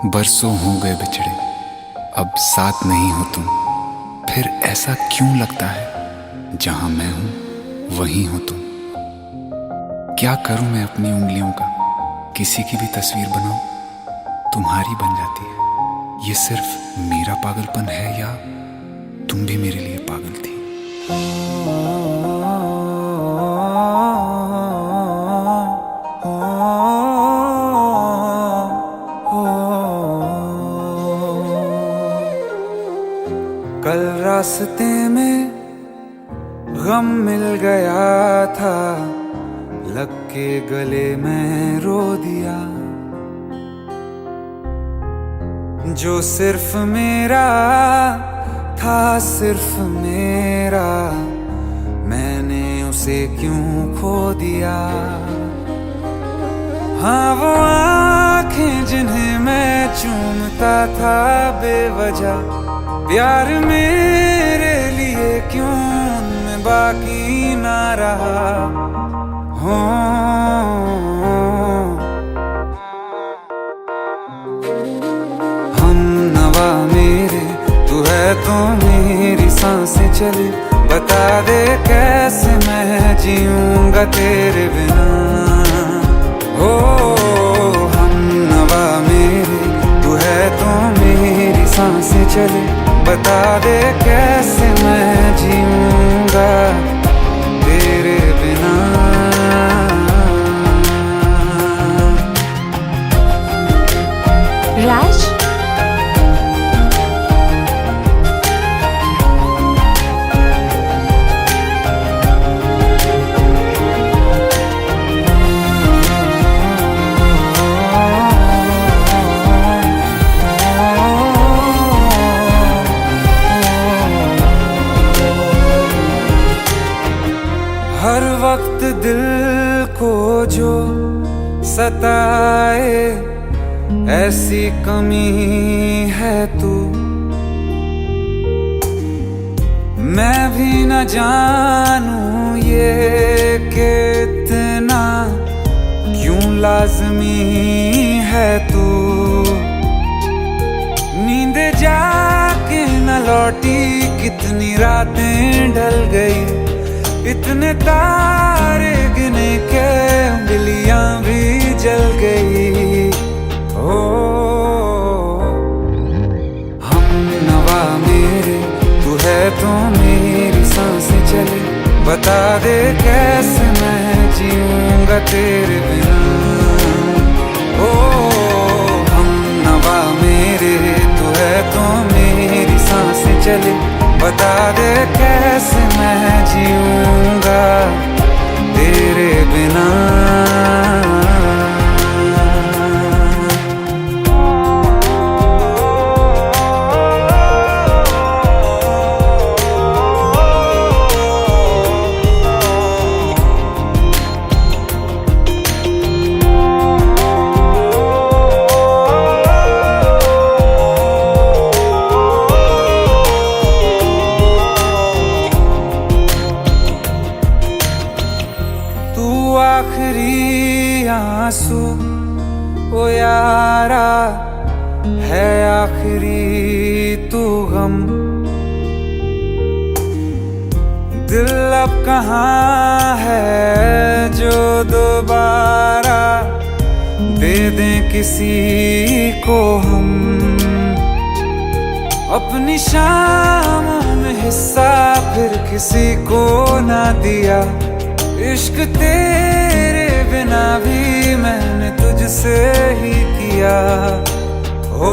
बरसों हो गए बिछड़े, अब साथ नहीं हो तुम। फिर ऐसा क्यों लगता है जहां मैं हूं वहीं हो तुम। क्या करूं मैं अपनी उंगलियों का, किसी की भी तस्वीर बनाऊं, तुम्हारी बन जाती है। ये सिर्फ मेरा पागलपन है या तुम भी मेरे लिए पागल थी। कल रास्ते में गम मिल गया था, लग के गले में रो दिया। जो सिर्फ मेरा था, सिर्फ मेरा, मैंने उसे क्यों खो दिया। हाँ वो आँखें जिन्हें मैं चूमता था बेवजह, प्यार मेरे लिए क्यों उनमें बाकी ना रहा। हो हम नवा मेरे, तू है तो मेरी सांसें चले। बता दे कैसे मैं जीऊंगा तेरे बिना। हो हम नवा मेरे, तू है तो मेरी सांसें चले। बता दे कैसे मैं जीऊंगा तेरे बिना। राज, हर वक्त दिल को जो सताए, ऐसी कमी है तू। मैं भी न जानूं ये कि इतना क्यों लाज़मी है तू। नींद जाके न लौटी, कितनी रातें ढल गई। इतने तारे गिने के उंगलियां भी जल गई। ओ हम नवा मेरे, तू है तो मेरी सांसें चले। बता दे कैसे मैं जीऊंगा तेरे बिना। ओ हम नवा मेरे, तू है तो मेरी सांसें चले। बता दे कैसे मैं जीऊंगा तेरे बिना। आखिरी आंसू ओ यारा है, आखिरी तू गम। दिल अब कहाँ है जो दोबारा दे दें किसी को हम। अपनी शामों में हिस्सा फिर किसी को ना दिया। इश्क तेरे बिना भी मैंने तुझसे ही किया। हो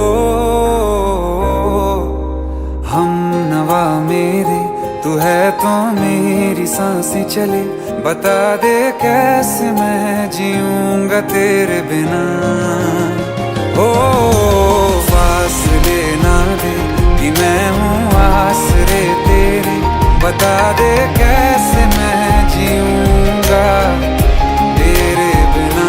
हम नवा मेरे, तू है तो मेरी सांसें चले। बता दे कैसे मैं जीऊंगा तेरे बिना। हो फासले ना दे कि मैं हूँ आसरे तेरे। बता दे कैसे मैं जीऊंगा तेरे बिना।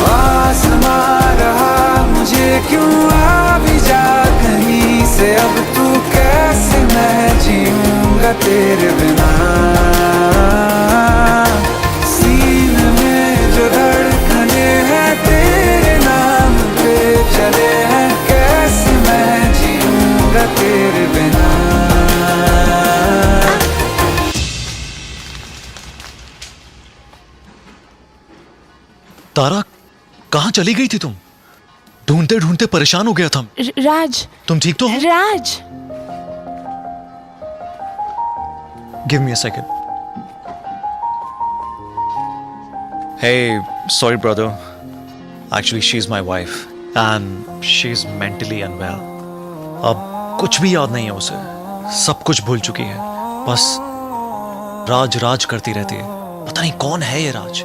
आसमां रहा मुझे तारा, कहाँ चली गई थी तुम? ढूंढते ढूंढते परेशान हो गया था। राज, तुम ठीक तो हो? Raj. Give me a second. Hey, sorry brother. Actually, she's my wife and she's mentally unwell. अब कुछ भी याद नहीं है उसे, सब कुछ भूल चुकी है। बस राज राज करती रहती है। पता नहीं कौन है ये राज।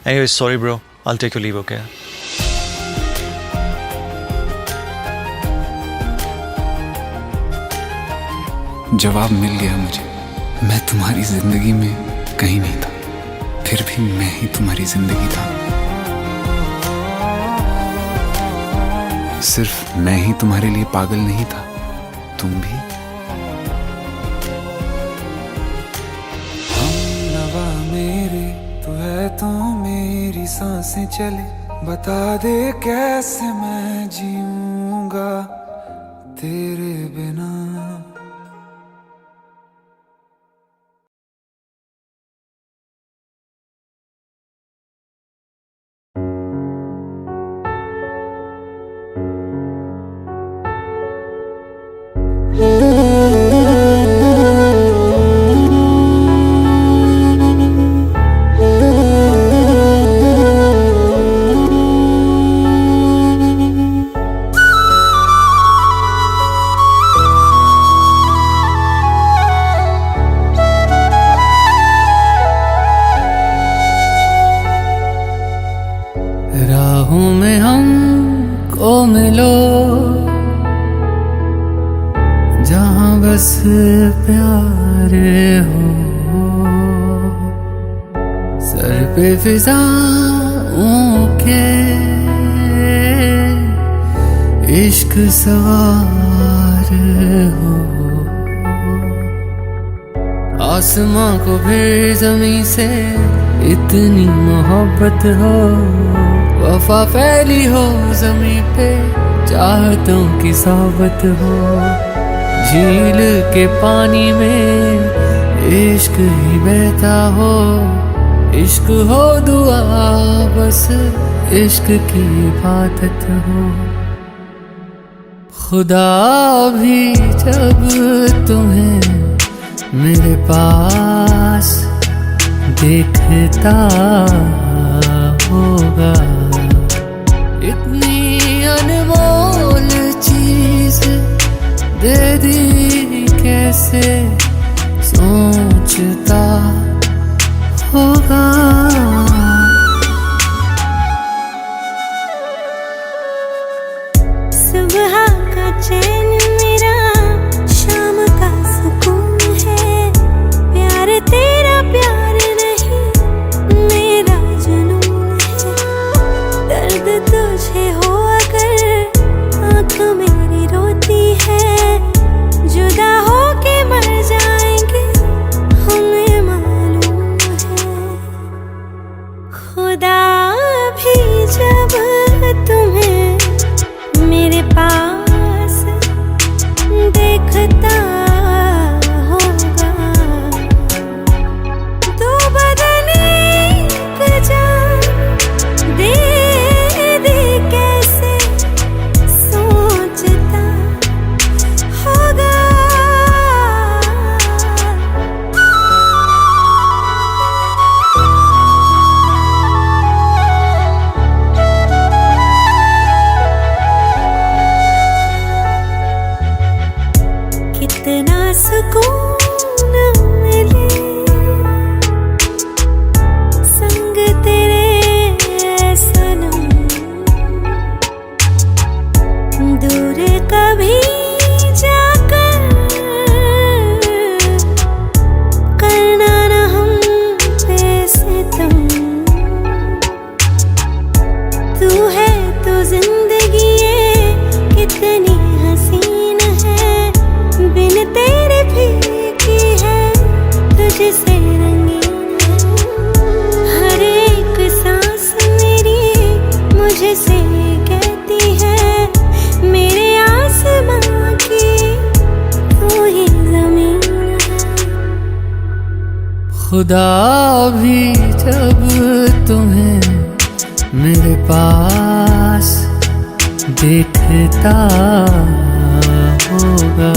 Anyway, sorry bro. I'll take your leave, okay? जवाब मिल गया मुझे। मैं तुम्हारी जिंदगी में कहीं नहीं था, फिर भी मैं ही तुम्हारी जिंदगी था। सिर्फ मैं ही तुम्हारे लिए पागल नहीं था, तुम भी। हमनवा मेरे तू है तो मेरी सांसें चले, बता दे कैसे मैं जीऊंगा तेरे बिना। राहों में हमको मिलो, जहां बस प्यार हो, सर पे फिजाओं के इश्क सवार हो। आसमां को फिर जमीन से इतनी मोहब्बत हो, वफा फैली हो जमीन पे, चाहतों की सोबत हो। झील के पानी में इश्क ही बहता हो, इश्क हो दुआ बस इश्क की इबादत हो। खुदा भी जब तुम्हें मेरे पास देखता होगा, इतनी अनमोल चीज दे दी कैसे सोचता होगा। सुबह का चैन मेरा शाम का सुकून है, प्यार तेरा प्यार नहीं मेरा जुनून है। दर्द तुझे हो अगर आँख मेरी रोती है, जुदा हो के मर जाएंगे हमें मालूम है। खुदा भी जब तुम्हें मेरे पास देखता होगा,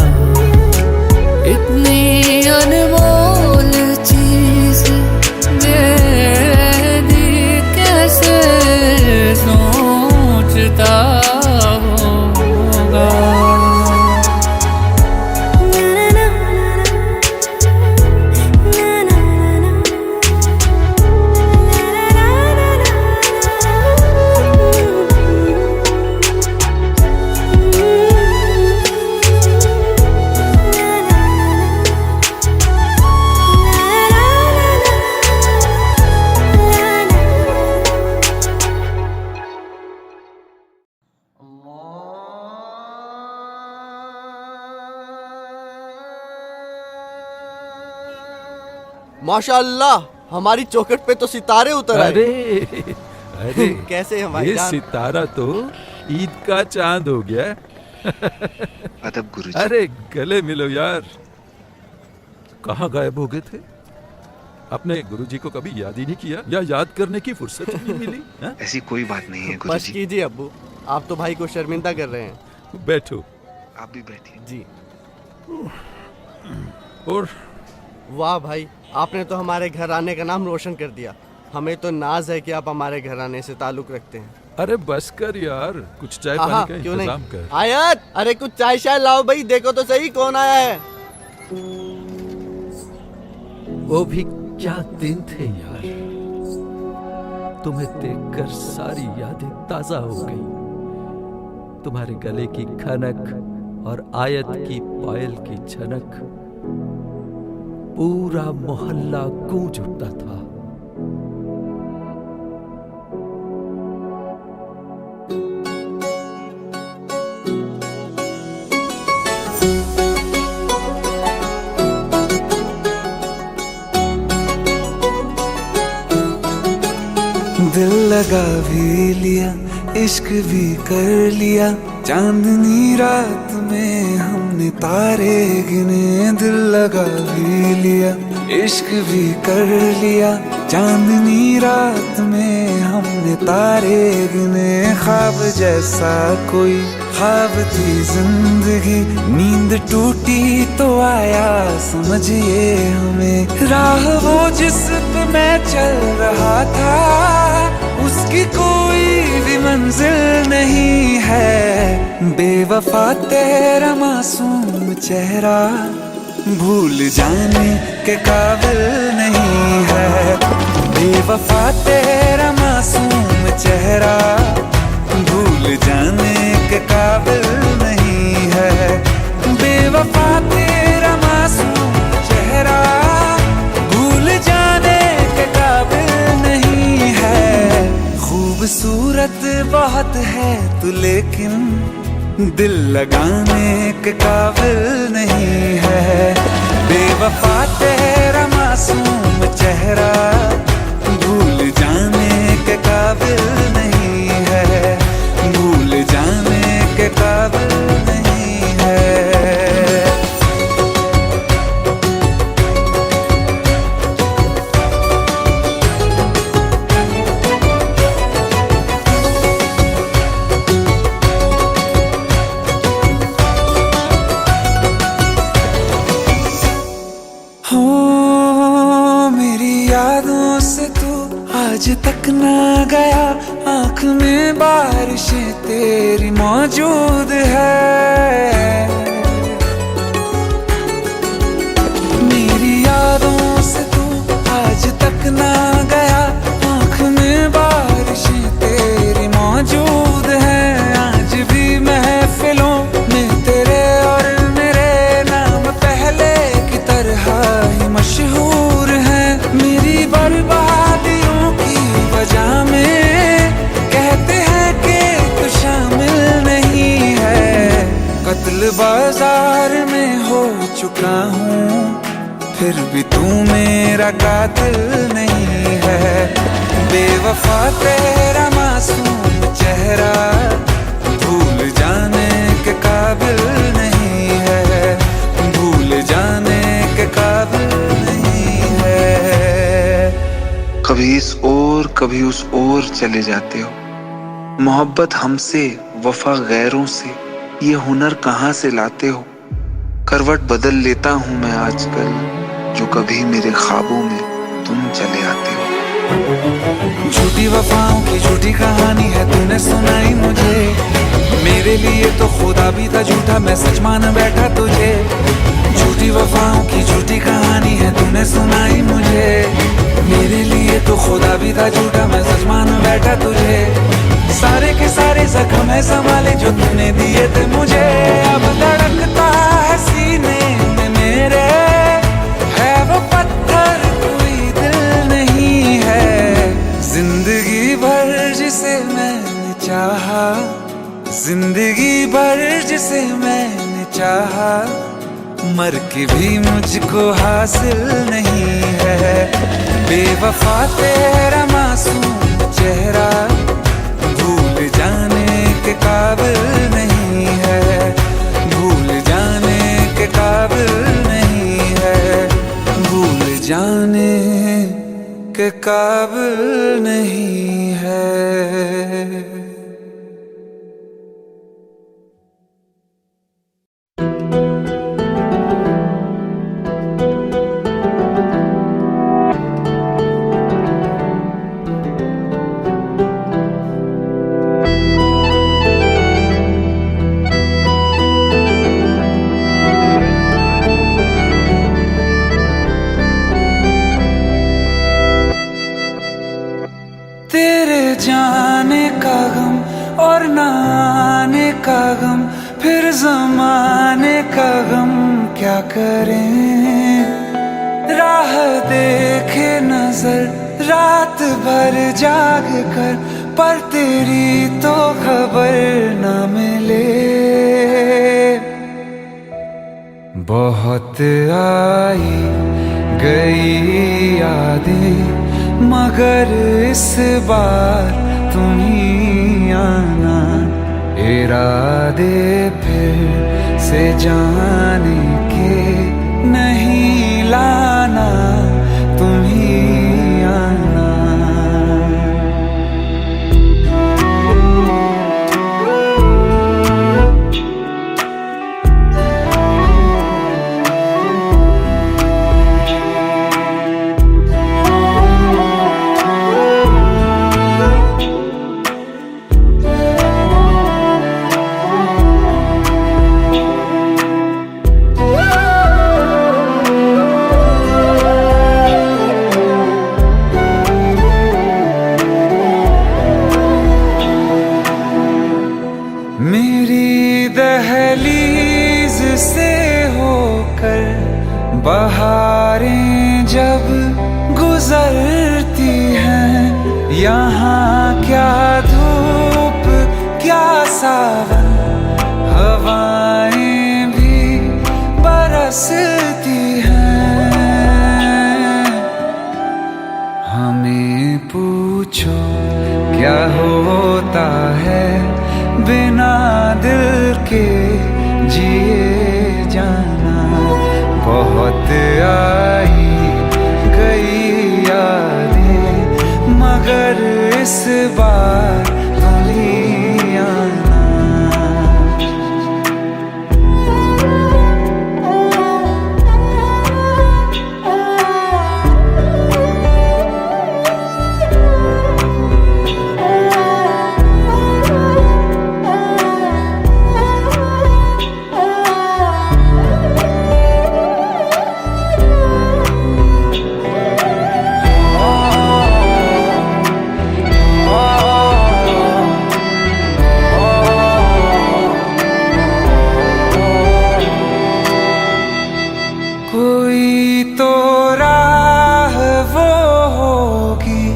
इतनी अनमोल चीज मेरी कैसे सोचता होगा। माशाअल्लाह, हमारी चौखट पे तो सितारे उतर आए। अरे अरे कैसे हैं ये भाईजान? सितारा तो ईद का चांद हो गया। अदब गुरुजी। अरे गले मिलो यार। कहाँ गायब हो गए थे? अपने गुरुजी को कभी याद ही नहीं किया या याद करने की फुर्सत ही नहीं मिली? हाँ? ऐसी कोई बात नहीं है बस गुरुजी। कीजिए अब्बू, आप तो भाई को शर्मिंदा कर रहे हैं। बैठो। आप भी बैठिए। जी। और वाह भाई, आपने तो हमारे घर आने का नाम रोशन कर दिया। हमें तो नाज है कि आप हमारे घर आने से ताल्लुक रखते हैं। अरे बस कर यार, कुछ चाय हाँ, पानी का क्यों इंतजाम नहीं। कर। आयत, अरे कुछ चाय शाय लाओ भाई, देखो तो सही कौन आया है। वो भी क्या दिन थे यार, तुम्हें देखकर सारी यादें ताजा हो गई। तुम्हारे गले की खनक और आयत की पायल की झनक, पूरा मोहल्ला गूंज उठता था। दिल लगा भी लिया, इश्क भी कर लिया, चांदनी रात में हमने तारे गिने। दिल लगा भी लिया, इश्क भी कर लिया, चांदनी रात में हमने तारे गिने। ख्वाब जैसा कोई ख्वाब थी जिंदगी, नींद टूटी तो आया समझिए हमें। राह वो जिस पे मैं चल रहा था, उसकी कोई भी मंजिल नहीं है। बेवफा तेरा मासूम चेहरा भूल जाने के काबिल नहीं है। बेवफा तेरा मासूम चेहरा भूल जाने के काबिल नहीं है। बेवफा तेरा मासूम चेहरा भूल जाने के काबिल नहीं है। खूबसूरत बहुत है तू लेकिन दिल लगाने के काबिल नहीं है। बेवफा तेरा मासूम चेहरा भूल जाने के काबिल नहीं है। भूल जाने के काबिल नहीं है। हो मेरी यादों से तू आज तक ना गया, आँख में बारिशें तेरी मौजूद है। मेरी यादों से तू आज तक ना गया, आँख में बारिशें तेरी मौजूद है। आज भी महफिलों में तेरे और मेरे नाम पहले की तरह ही मशहूर है। मेरी बर्बादियों की वजह में कहते हैं कि तू शामिल नहीं है। कत्ल बाजार में हो चुका हूँ, फिर भी तू मेरा कातिल नहीं है। बेवफा तेरा मासूम चेहरा भूल जाने के काबिल नहीं है। भूल जाने के काबिल नहीं है। कभी इस ओर कभी उस ओर चले जाते हो। मोहब्बत हमसे, वफा गैरों से, ये हुनर कहाँ से लाते हो। करवट बदल लेता हूँ मैं आजकल, जो कभी मेरे ख्वाबों में तुम चले आते हो। झूठी वफाओं की झूठी कहानी है तूने सुनाई मुझे, मेरे लिए तो खुदा भी था झूठा, मैं सच मान बैठा तुझे। झूठी वफाओं की झूठी कहानी है तूने सुनाई मुझे, मेरे लिए तो खुदा भी था झूठा, मैं सच मान बैठा तुझे। सारे के सारे जख्म है संभाले जो तूने दिए थे मुझे, अब धड़कता है सीने में मेरे, है वो पत्थर कोई दिल नहीं है। जिंदगी भर जिसे मैंने चाहा, जिंदगी भर जिसे मैंने चाहा, मर के भी मुझको हासिल नहीं है। बेवफा तेरा मासूम चेहरा भूल जाने के काबिल नहीं है, भूल जाने के काबिल नहीं है, भूल जाने के काबिल नहीं है। तेरे जाने का गम और ना आने का गम, फिर जमाने का गम क्या करें। राह देखे नजर रात भर जाग कर, पर तेरी तो खबर न मिले। बहुत आई गई यादें मगर इस बार तुम ही आना, इरादे फिर से जाने के नहीं लाना, तुम ही आना। मेरी दहलीज से होकर बहारें जब गुजरती हैं, यहाँ क्या धूप क्या सावन, हवाएं भी बरसती हैं। हमें पूछो क्या होता है बिना दिल के जिए जाना। बहुत आई गई यादें मगर इस बार तुम ही आना। कोई तो राह वो होगी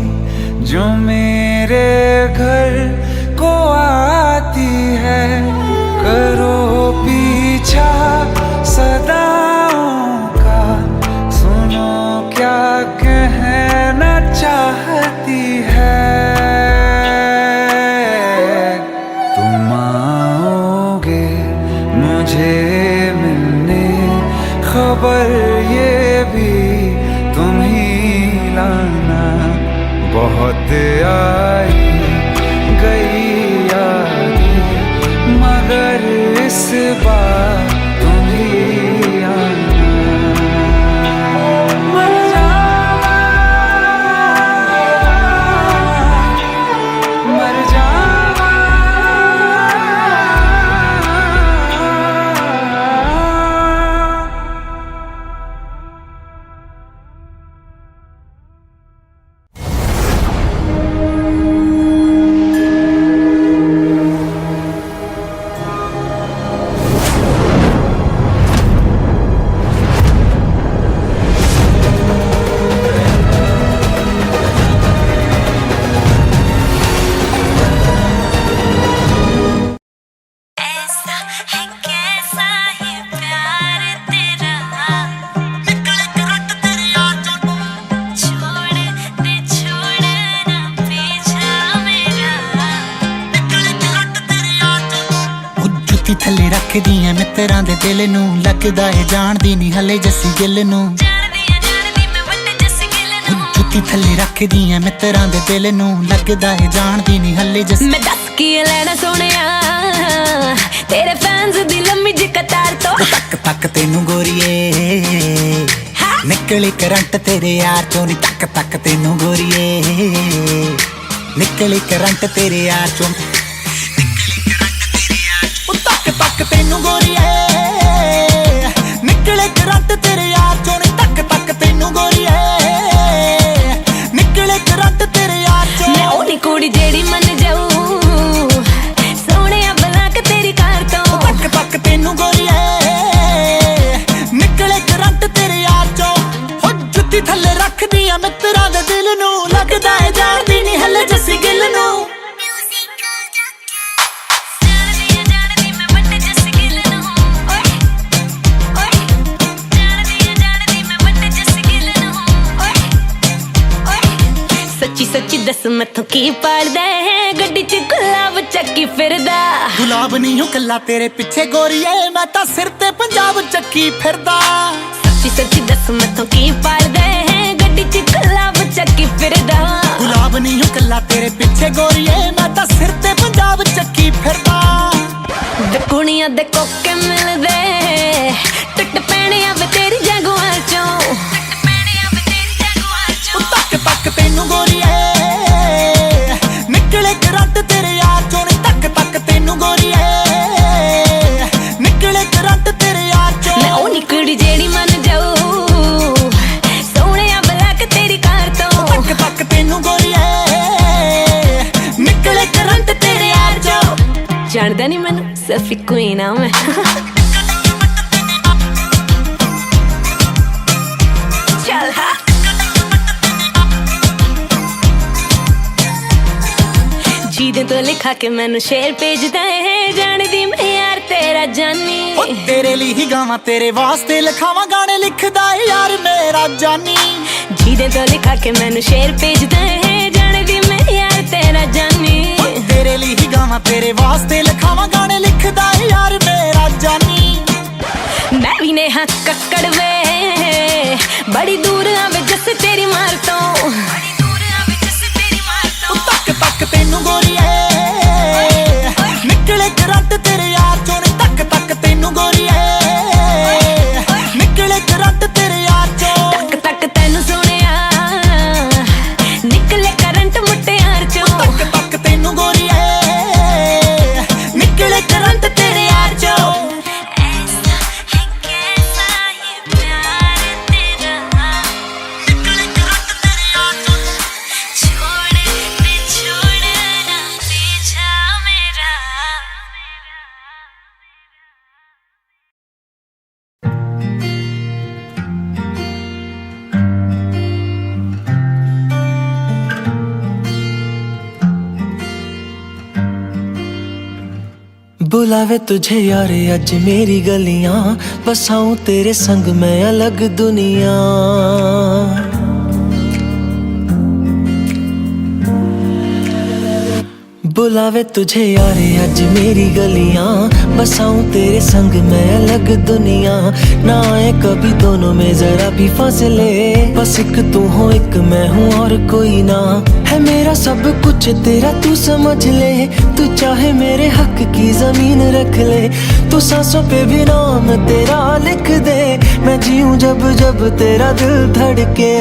जो मेरे घर को आती है, करो पीछा सदाओं का, सुनो क्या कहना चाहती है। तुम आओगे मुझे मिलने, खबर ये भी तुम ही लाना, वक्त आई गई यादें, मगर इस बार तुम ही आना। मर जावा, मर जावा। ऐसा है कैसा ये प्यार तेरा, निकले करंट तेरी याद जो, छोड़ दे छोड़ ना पीछा मेरा, निकले करंट तेरी याद जो। ਉਹ ਜੁੱਤੀ ਥੱਲੇ ਰੱਖਦੀ ਐ ਮਿੱਤਰਾਂ ਦੇ ਦਿਲ ਨੂੰ, ਲੱਗਦਾ ਏ ਜਾਣਦੀ ਨਹੀਂ ਹਲੇ ਜੱਸੀ ਗਿੱਲ ਨੂੰ। ਜਾਣਦੀ ਮੈਂ ਵੱਡੇ ਜੱਸੀ ਗਿੱਲ ਉਹ ਨੂੰ, ਜੁੱਤੀ ਥੱਲੇ ਰੱਖਦੀ ਐ ਮਿੱਤਰਾਂ ਦੇ ਦਿਲ ਨੂੰ, ਲੱਗਦਾ ਏ ਜਾਣਦੀ ਨਹੀਂ ਹਲੇ ਜੱਸੀ। ਮੈਂ ਦੱਸ ਕੀ ਲੈਣਾ ਸੋਹਣਿਆ ਤੇਰੇ ਫੈਨਸ ਦੀ ਲੰਮੀ ਜਿਹੀ ਕਤਾਰ ਤੋਂ। ਤੱਕ ਤੱਕ ਤੈਨੂੰ ਗੋਰੀਏ, ਨਿਕਲੀ ਕਰੰਟ ਤੇਰੇ ਯਾਰ ਚੋਂ ਨੀ, ਤੱਕ ਤੱਕ ਤੈਨੂੰ ਗੋਰੀਏ, ਨਿਕਲੀ ਕਰੰਟ ਤੇਰੇ ਯਾਰ ਚੋਂ। ਉਹ ਤੱਕ ਤੱਕ ਤੈਨੂੰ ਗੋਰੀਏ, ਨਿਕਲੇ ਕਰੰਟ ਤੇਰੇ ਯਾਰ ਚੋਂ ਨੀ, ਤੱਕ ਤੱਕ ਤੈਨੂੰ ਗੋਰੀਏ, ਨਿਕਲੇ ਕਰੰਟ ਤੇਰੇ ਯਾਰ ਚੋਂ। ਮੈਂ ਉਹ ਨੀ ਕੁੜੀ ਜਿਹੜੀ ਮੰਨ ਜਾਊ ਸੋਹਣਿਆ ਬਲਾਕ ਤੇਰੀ ਕਾਰ ਤੋਂ। ਤੱਕ ਤੱਕ ਤੈਨੂੰ ਗੋਰੀਏ, ਨਿਕਲੇ ਕਰੰਟ ਤੇਰੇ ਯਾਰ ਚੋਂ। ਹੋ ਜੁੱਤੀ ਥੱਲੇ ਰੱਖਦੀ ਆ ਮਿੱਤਰਾਂ ਦੇ ਦਿਲ ਨੂੰ, ਲੱਗਦਾ ਏ ਜਾਣਦੀ ਨਹੀਂ ਹਲੇ ਜੱਸੀ ਗਿੱਲ ਨੂੰ। ਜਾਣਦੀ ਮੈਂ ਵੱਡੇ ਜੱਸੀ ਗਿੱਲ ਨੂੰ, ਓਏ ਓਏ ਜਾਣਦੀ ਮੈਂ ਵੱਡੇ ਜੱਸੀ ਗਿੱਲ ਨੂੰ, ਓਏ ਓਏ। ਸੱਚੀ ਸੱਚੀ ਦੱਸ ਮੈਥੋਂ ਕੀ ਪਾੜਦਾ ਹੈ, ਗੱਡੀ 'ਚ ਗੁਲਾਬ ਚੱਕੀ ਫਿਰਦਾ। ਗੁਲਾਬ ਨਹੀਂ ਹੋ ਕੱਲਾ ਤੇਰੇ ਪਿੱਛੇ ਗੋਰੀਏ, ਮੈਂ ਤਾਂ ਸਿਰ ਤੇ ਪੰਜਾਬ ਚੱਕੀ ਫਿਰਦਾ। ਸੱਚੀ ਸੱਚੀ ਦੱਸ ਮੈਥੋਂ ਕੀ ਪਾੜਦਾ ਹੈ, ਗੱਡੀ 'ਚ ਗੁਲਾਬ ਚੱਕੀ ਫਿਰਦਾ। ਗੁਲਾਬ ਨਹੀਂ ਹੋ ਕੱਲਾ ਤੇਰੇ ਪਿੱਛੇ ਗੋਰੀਏ, ਮੈਂ ਤਾਂ ਸਿਰ ਤੇ ਪੰਜਾਬ ਚੱਕੀ ਫਿਰਦਾ। ਵੇ ਕੁੜੀਆਂ ਦੇ ਕੋਕੇ ਮਿਲਦੇ, ਟੁੱਟ ਪੈਣੀਆਂ ਵੇ ਤੇਰੀ ਜਗੁਆਰ ਚੋਂ। ਉਹ ਤੱਕ ਤੱਕ ਤੈਨੂੰ ਗੋਰੀਏ, ਨਿਕਲੇ ਕਰੰਟ ਤੇਰੇ ਯਾਰ ਚੋਂ ਨੀ, ਤੱਕ ਤੱਕ ਤੈਨੂੰ ਗੋਰੀਏ, ਨਿਕਲੇ ਕਰੰਟ ਤੇਰੇ ਯਾਰ ਚੋਂ। ਮੈਂ ਉਹ ਨੀ ਕੁੜੀ ਜਿਹੜੀ ਮੰਨ ਜਾਊ ਸੋਹਣਿਆ ਬਲਾਕ ਤੇਰੀ ਕਾਰ ਤੋਂ। ਤੱਕ ਤੱਕ ਤੈਨੂੰ ਗੋਰੀਏ, ਨਿਕਲੇ ਕਰੰਟ ਤੇਰੇ ਯਾਰ ਚੋਂ। ਜਾਣਦਾ ਨਹੀਂ ਮੈਨੂੰ ਸਿਰਫ ਇੱਕੋ ਹੀ ਨਾਮ ਹੈ। ਚੱਲ ਹਾਂ ਜਿਹਦੇ ਤੋਂ ਲਿਖਾ ਕੇ ਮੈਨੂੰ ਸ਼ੇਰ ਭੇਜਦਾ ਹੈ, ਜਾਣਦੀ ਮੈਂ ਯਾਰ ਤੇਰਾ ਜਾਨੀ। ਉਹ ਤੇਰੇ ਲਈ ਹੀ ਗਾਵਾਂ ਤੇਰੇ ਵਾਸਤੇ ਲਿਖਾਵਾਂ ਗਾਣੇ, ਲਿਖਦਾ ਏ ਯਾਰ ਮੇਰਾ ਜਾਨੀ। ਜਿਹਦੇ ਤੋਂ ਲਿਖਾ ਕੇ ਮੈਨੂੰ ਸ਼ੇਰ ਭੇਜਦਾ ਹੈ, ਜਾਣਦੀ ਮੈਂ ਯਾਰ ਤੇਰਾ ਜਾਨੀ। ਉਹ ਤੇਰੇ ਲਈ ਹੀ ਗਾਵਾਂ ਤੇਰੇ ਵਾਸਤੇ ਲਿਖਾਵਾਂ ਗਾਣੇ, ਲਿਖਦਾ ਏ ਯਾਰ ਮੇਰਾ ਜਾਨੀ। ਮੈਂ ਵੀ ਨੇ ਹੱਥ ਕੱਕੜ ਵੇ, ਬੜੀ ਦੂਰ ਆਵੇ ਜੱਸ ਤੇਰੀ ਮਾਰ ਤੋਂ। ਉਹ ਤੱਕ ਤੱਕ ਤੈਨੂੰ ਗੋਰੀਏ, ਨਿਕਲੇ ਕਰੰਟ ਤੇਰੇ ਯਾਰ ਚੋਂ ਨੀ, ਤੱਕ ਤੱਕ ਤੈਨੂੰ ਗੋਰੀਏ, ਨਿਕਲੇ ਕਰੰਟ ਤੇਰੇ ਯਾਰ ਚੋਂ। ਤੱਕ ਤੱਕ ਤੈਨੂੰ ਸੁਣਿਆ, ਨਿਕਲੇ ਕਰੰਟ ਮੁਟਿਆਰ ਚੋਂ। ਤੱਕ ਤੱਕ ਤੈਨੂੰ ਗੋਰੀਏ, ਨਿਕਲੇ ਕਰੰਟ ਤੇਰੇ ਯਾਰ ਚੋਂ। ऐसा है कैसा ये प्यार तेरा, निकले करंट तेरी याद चों। छोड़ दे छोड़ ना पीछा मेरा। बुलावे तुझे यारे अज मेरी गलियां, बसाऊं तेरे संग मैं अलग दुनिया। बुलावे तुझे यारे आज मेरी गलियां, बसाऊं तेरे संग मैं अलग दुनिया। ना आए कभी दोनों में जरा भी फासले, बस एक तू हो एक मैं हूँ और कोई ना। है मेरा सब कुछ तेरा तू समझ ले, तू चाहे मेरे हक की जमीन रख ले। तू सांसों पे भी नाम तेरा लिख दे, मैं जीऊं जब जब तेरा दिल धड़के।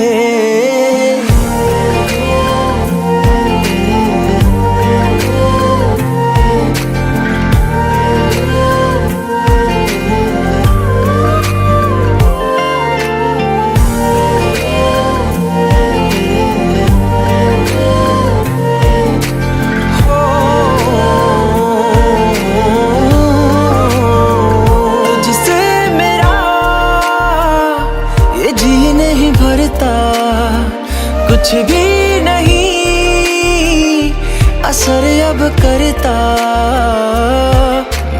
कुछ भी नहीं असर अब करता,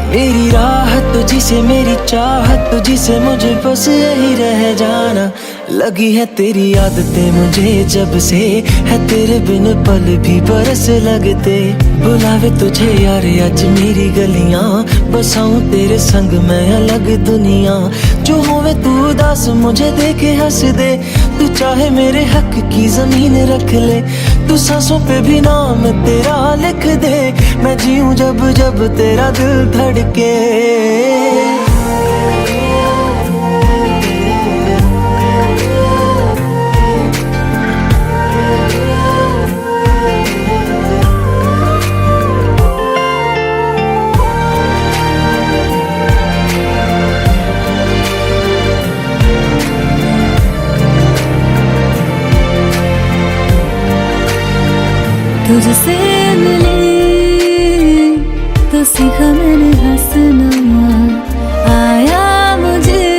मेरी राह तुझी से मेरी चाहत तुझी से, मुझे बस यही रह जाना। लगी है तेरी आदतें मुझे जब से, है तेरे बिन पल भी बरस लगते। बुलावे तुझे यार आज मेरी गलियां, बसाऊं तेरे संग मैं अलग दुनिया। जो होवे तू उदास मुझे देखे हंस दे, तू चाहे मेरे हक की जमीन रख ले। तू सांसों पे भी नाम तेरा लिख दे, मैं जीऊं जब जब तेरा दिल धड़के। तुझसे मिली तो सीखा मैंने हंसना, आया मुझे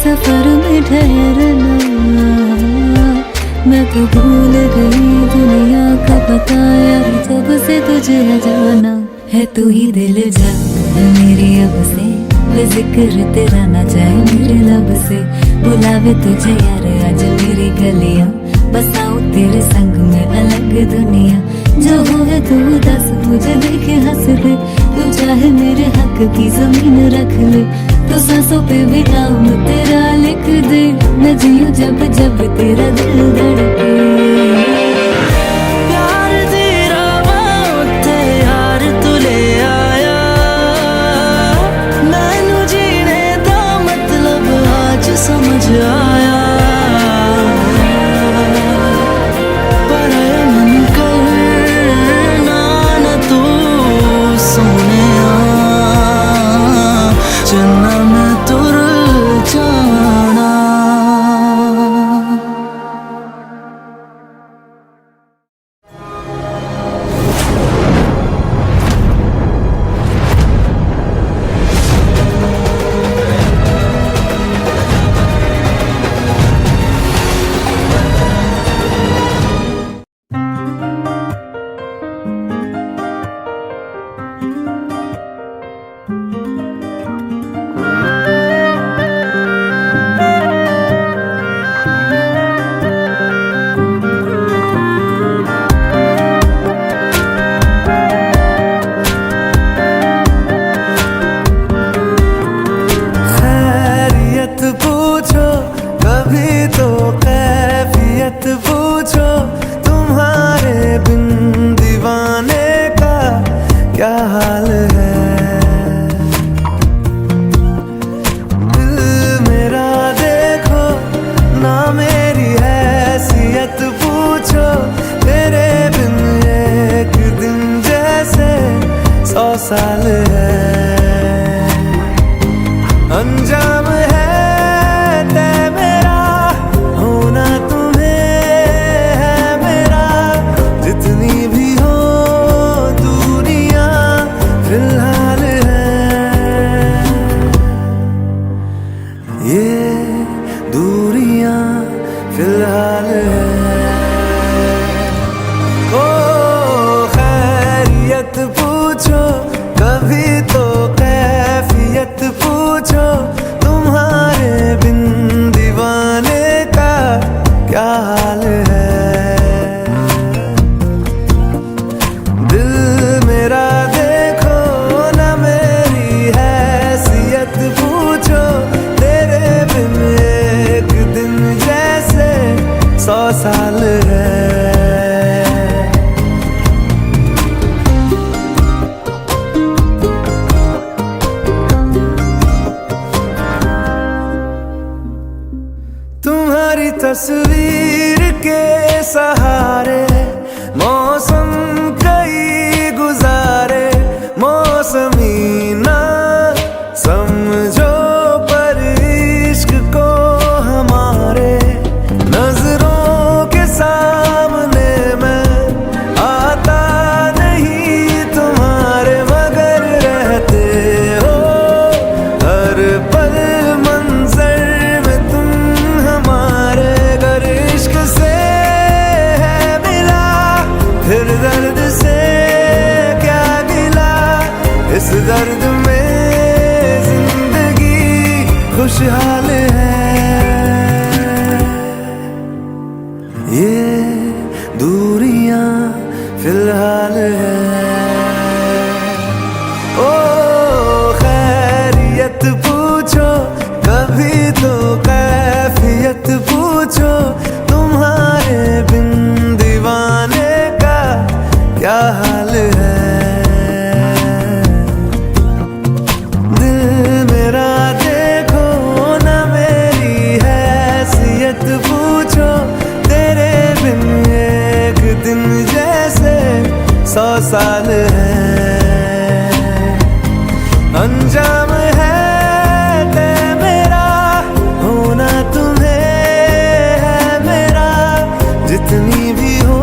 सफर में ठहरना। मैं तो भूल गई दुनिया का पता यार, जब से तुझे जाना है। तू ही दिल जान है मेरी अब से, जिक्र तेरा ना जाए मेरे लब से। बुलावे तुझे यार आज मेरी गलियां, बसाऊं तेरे संग में अलग दुनिया। जो होवे तू दस मुझे देखे हंस दे, तू चाहे मेरे हक की जमीन रख ले। तो सांसों पे भी नाम तेरा लिख दे, मैं जीऊं जब जब तेरा दिल धड़के। प्यार तेरा बहुत यार तू ले आया, मैनू जीने दा मतलब आज समझ आया। साल है। तुम्हारी तस्वीर के सहारे मौसम कई गुजारे, मौसमी ना समझो पर इश्क को हमारे, नजरों के सामने मैं आता नहीं तुम्हारे, मगर रहते हो हर पल मंजर में तुम हमारे। अगर इश्क से है मिला फिर दर्द से क्या गिला, इस दर्द में जिंदगी खुशहाल है। ये दूरियां फिलहाल है। ओ खैरियत पूछो कभी तो कैफियत पूछो, तुम्हारे बिन दीवाने का क्या हाल है। दिल मेरा देखो ना मेरी हैसियत पूछो, तेरे बिन एक दिन जैसे 100 साल है। अंजाम है तय मेरा होना तुम्हें है मेरा, जितनी भी हो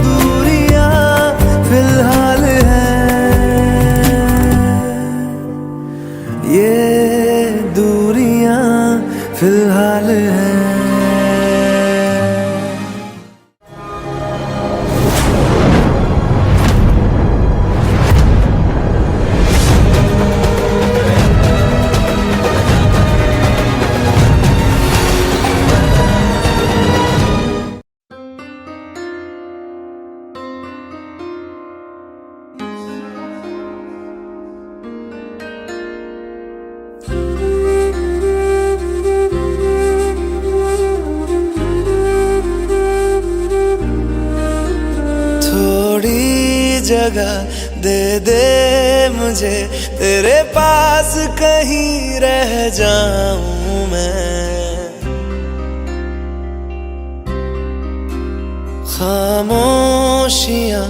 दूरियां फिलहाल है। ये दूरियां फिलहाल है। जगह दे दे मुझे, तेरे पास कहीं रह जाऊं मैं। खामोशियां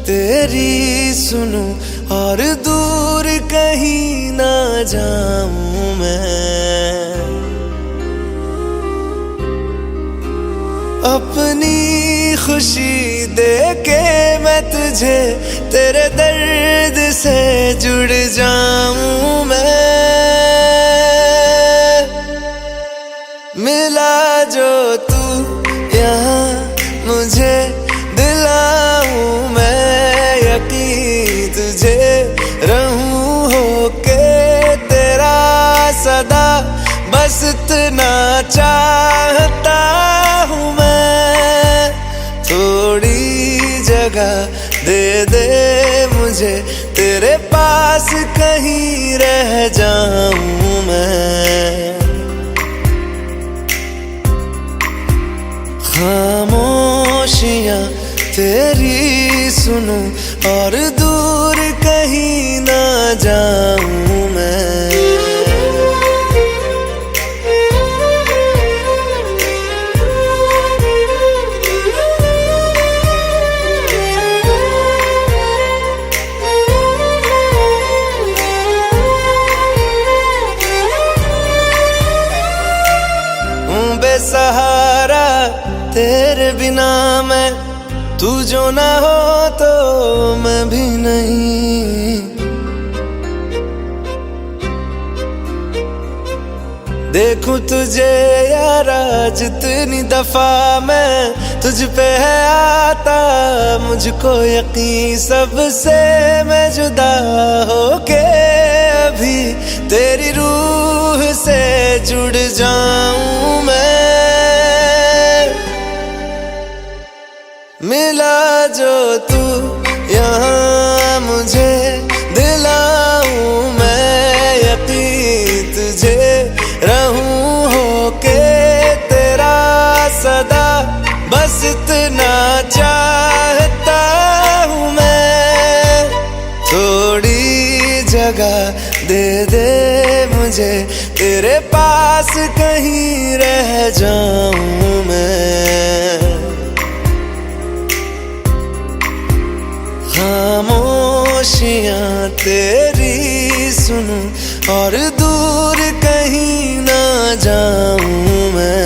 तेरी सुनूं और दूर कहीं ना जाऊं मैं। अपनी खुशी दे के मैं तुझे तेरे दर्द से जुड़ जाऊं मैं। मिला जो तू यहाँ मुझे दिलाऊं मैं यकीन तुझे रहूं होके तेरा सदा, बस इतना चाहता हूँ मैं। थोड़ी जगह दे दे मुझे, तेरे पास कहीं रह जाऊं मैं। खामोशियां तेरी सुनूं और दूर कहीं ना जाऊं मैं। बेसहारा तेरे बिना मैं, तू जो ना हो तो मैं भी नहीं। देखूं तुझे यारा जितनी दफा मैं तुझ पे है आता, मुझको यकीन सबसे मैं जुदा होके अभी तेरी रूह से जुड़ जाऊं मैं। मिला जो तू यहाँ मुझे दिलाऊं मैं यकीन तुझे रहूं होके तेरा सदा, बस इतना चाहता हूँ मैं, थोड़ी जगह दे दे मुझे, तेरे पास कहीं रह जाऊं मैं। खामोशियां तेरी सुनूं और दूर कहीं ना जाऊं मैं।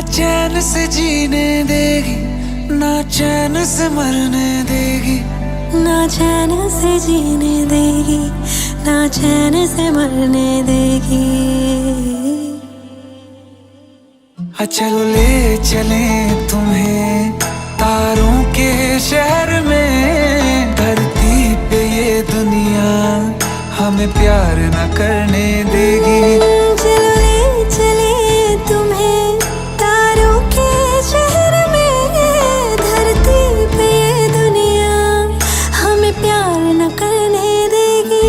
चैन से जीने देगी, ना चैन से मरने देगी, ना चैन से जीने देगी, ना चैन से मरने देगी। चलो ले चले तुम्हें तारों के शहर में, धरती पे ये दुनिया हमें प्यार न करने देगी। चलो ले चले तुम्हें तारों के शहर में, धरती पे ये दुनिया हमें प्यार न करने देगी।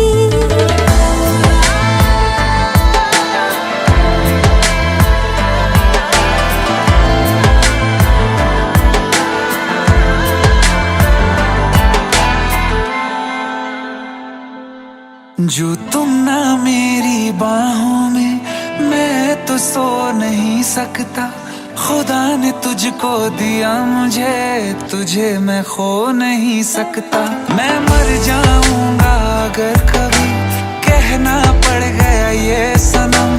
जो तुम ना मेरी बाहों में, मैं तो सो नहीं सकता। खुदा ने तुझको दिया मुझे, तुझे मैं खो नहीं सकता। मैं मर जाऊंगा अगर कभी कहना पड़ गया ये सनम,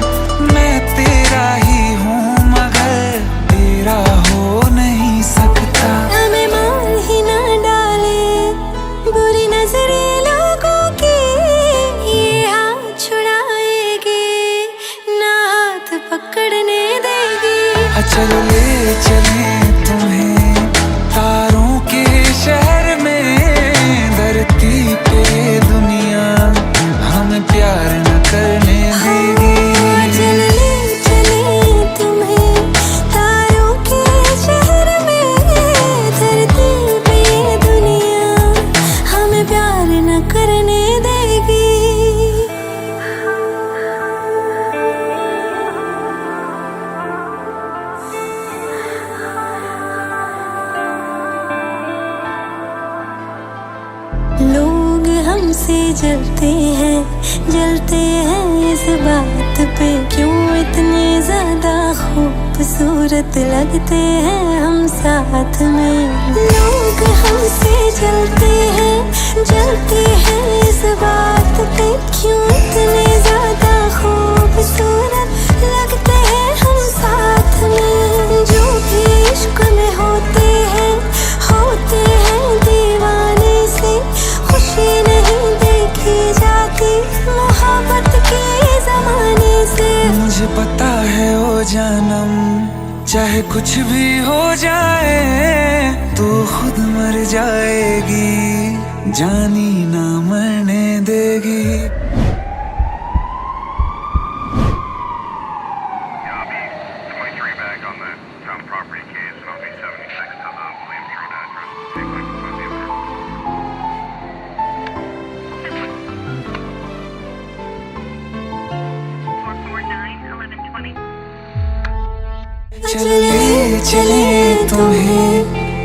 मैं तेरा ही हूँ मगर तेरा हो नहीं सकता। हमें मार ही ना डाले बुरी नजरे लोगों की, ये हाथ छुड़ाएगी ना हाथ पकड़ने देगी। चलो ले चले तुम्हें तारों के शहर में, धरती पे दुनिया हमें प्यार न करने देगी। चलो ले चले तुम्हें तारों के शहर में, धरती पे दुनिया हमें प्यार न करने देगी। लोग हमसे जलते हैं इस बात पे, क्यों इतने ज्यादा खूबसूरत लगते हैं हम साथ में। लोग हमसे जलते हैं इस बात पे, क्यों इतने ज्यादा खूबसूरत लगते हैं हम साथ में। जो भी इश्क में होते हैं दीवाने से, खुशी नहीं देखी जाती मोहब्बत के जमाने से। मुझे पता है ओ जानम, चाहे कुछ भी हो जाए तू खुद मर जाएगी। जानी ना मरने देगी। चले चले तुम्हें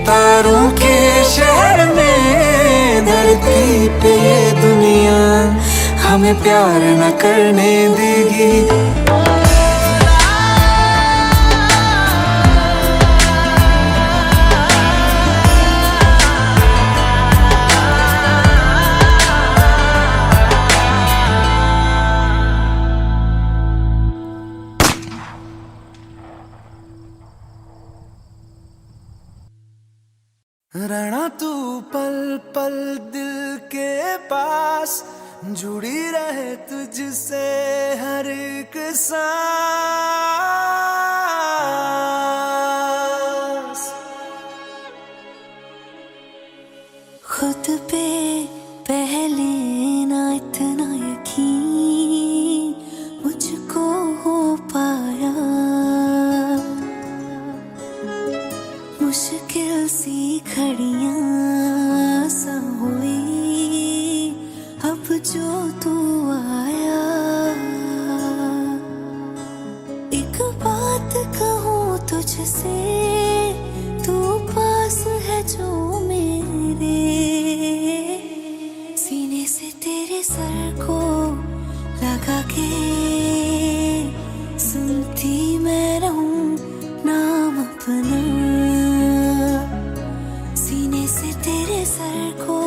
तारों के शहर में, धरती पे ये दुनिया हमें प्यार न करने देगी। रहना तू पल पल दिल के पास, जुड़ी रहे तुझसे हर एक सांस। खुद पे पहले ना इतना यकीन मुझको हो पाया, मुश्किल सी घड़ियां सा हुई अब जो तू आया। एक बात कहूँ तुझसे, तू पास है जो मेरे, सीने से तेरे सर को लगा के सुनती मैं रहूं नाम अपना। सीने से तेरे सर को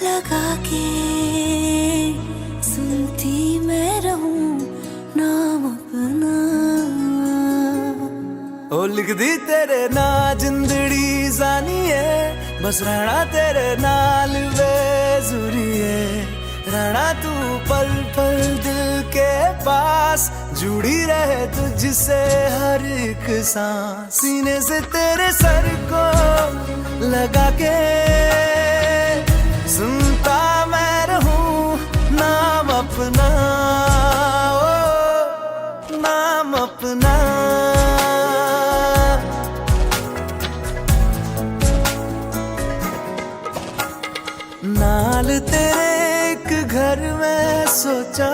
लगा के सुनती मैं रहूं नाम अपना। ओ लिख दी तेरे ना जिंदड़ी जानी है, बस रहना तेरे नाल बेजुरी है। रहना तू पल पल दिल के पास, जुड़ी रहे तुझसे हर एक सांस। सीने से तेरे सर को लगा के सुनता मैं रहूं नाम अपना, ओ नाम अपना। नाल तेरे एक घर में सोचा,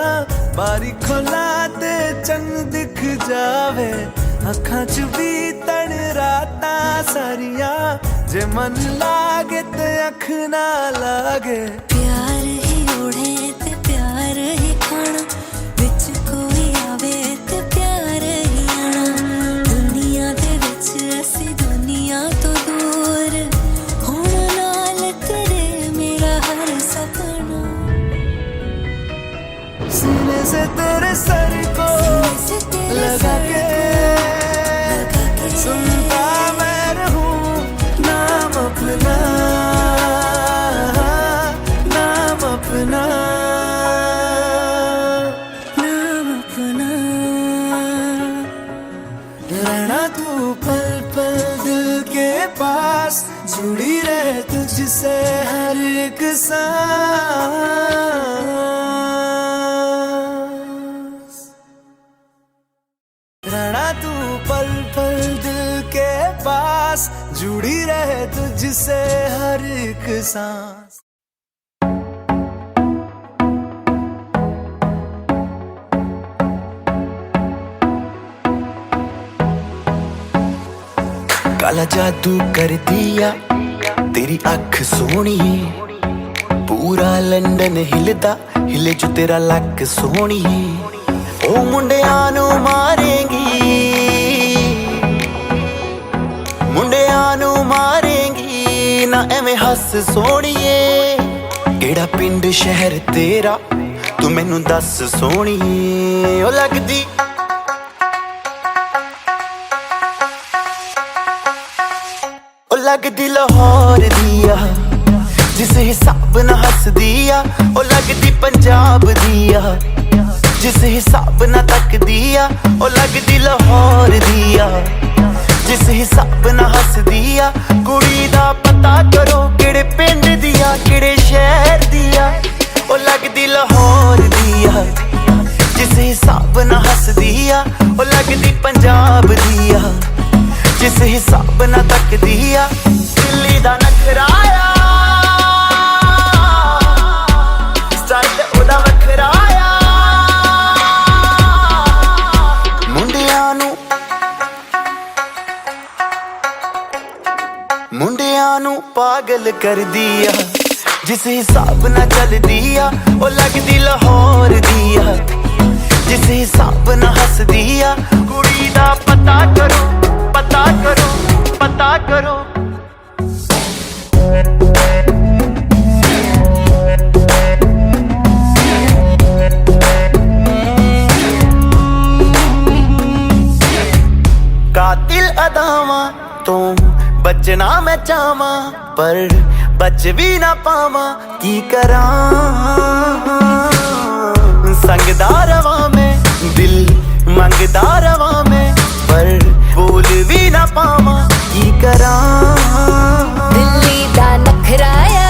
बारी खोला ते चंग दिख जावे। अखां च भी तन रातां सारियां, जे मन लागे ते अख ना लागे। प्यार ही ओढ़े ते प्यार ही खाना, विच कोई आवे ते प्यार ही आना। दुनिया दे विच असी दुनिया तो दूर, हुण नाल तेरे मेरा हर सपना। सीने से तेरे सर को लगा के सुनता मैं रहूं नाम अपना, नाम अपना, नाम अपना। रहना तू पल पल दिल के पास, जुड़ी रहे तुझसे हर एक सांस। रहना तू पल पल दिल के पास, जुड़ी रहे तुझसे हर एक सांस। काला जादू कर दिया तेरी अख सोनी, पूरा लंदन हिलदा हिले जो तेरा लक सोनी। ओ मुंडियां नू मारेंगी, मुंडियां नू मारेंगी ना एवें हस सोनिए। केड़ा पिंड शहर तेरा तू मैनू दस सोनिए। ओ लगदी लगदी लाहौर दिया, जिस हिसाब न हस दिया। ओ लगदी पंजाब दिया, जिस हिसाब न तक दिया। ओ लगदी लाहौर दिया, जिस हिसाब ना हसदी आ कुड़ी दा पता करो किहड़े पिंड दी आ किहड़े शहर दी आ ओ लगदी लाहौर दी आ जिस हिसाब ना हसदी आ ओ लगदी पंजाब दी आ जिस हिसाब ना तकदी आ दिल्ली दा नखराया स्टाइल ओदा वखराया मुंडियां नू पागल कर दिया जिस हिसाब ना चल दिया ओ लगदी लाहौर दिया जिस हिसाब ना हस दिया कुड़ी दा पता करो पता करो पता करो कातिल अदावां तो बचना मैं चाहवा पर बच भी ना पावा की करा संगदा रवा में दिल मंगदा रवा में पर बोल भी ना पावा की करा दिल्ली दा नखराया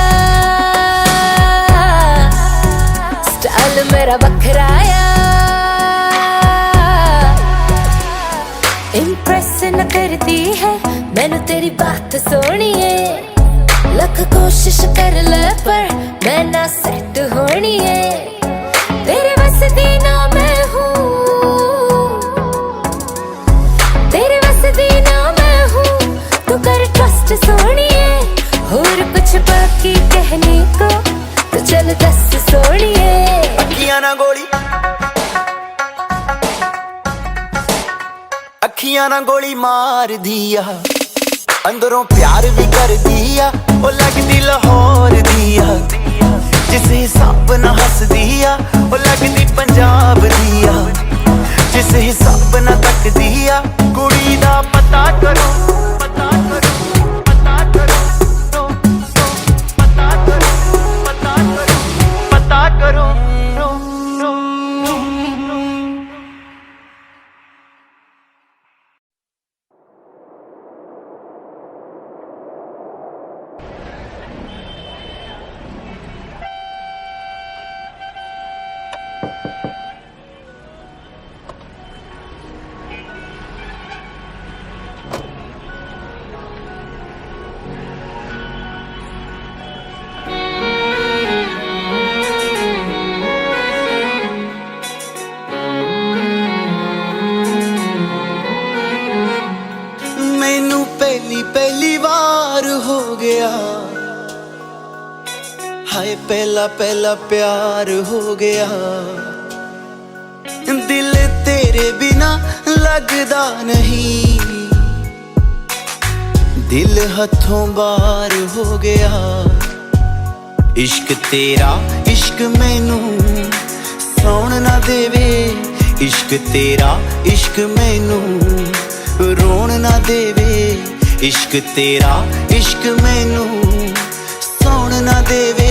स्टाइल मेरा बखराया इम्प्रेस न करती है मैनू तेरी बात सोनी है लख कोशिश कर ले पर मैं ना सेट होनी है तेरे बस दी ना मैं हूँ तेरे बस दी ना मैं हूँ तू कर ट्रस्ट सोनी है और कुछ बाकी कहने को तो चल दस सोनी है अखियां ना गोली अखियां ना गोली मार दिया अंदरों प्यार भी कर दिया ओ लगदी लाहौर दिया जिस हिसाब ना हस दिया ओ लगदी पंजाब दिया जिस हिसाब ना तक दिया कुड़ी दा पता करो पता करो पता करो पता करो पता करो पता करो पहली बार हो गया हाय पहला पहला प्यार हो गया दिल तेरे बिना लगदा नहीं दिल हथों बाहर हो गया इश्क तेरा इश्क मैनू सौण ना देवे इश्क तेरा इश्क मैनू रोण ना देवे इश्क तेरा इश्क मैनू सौण ना देवे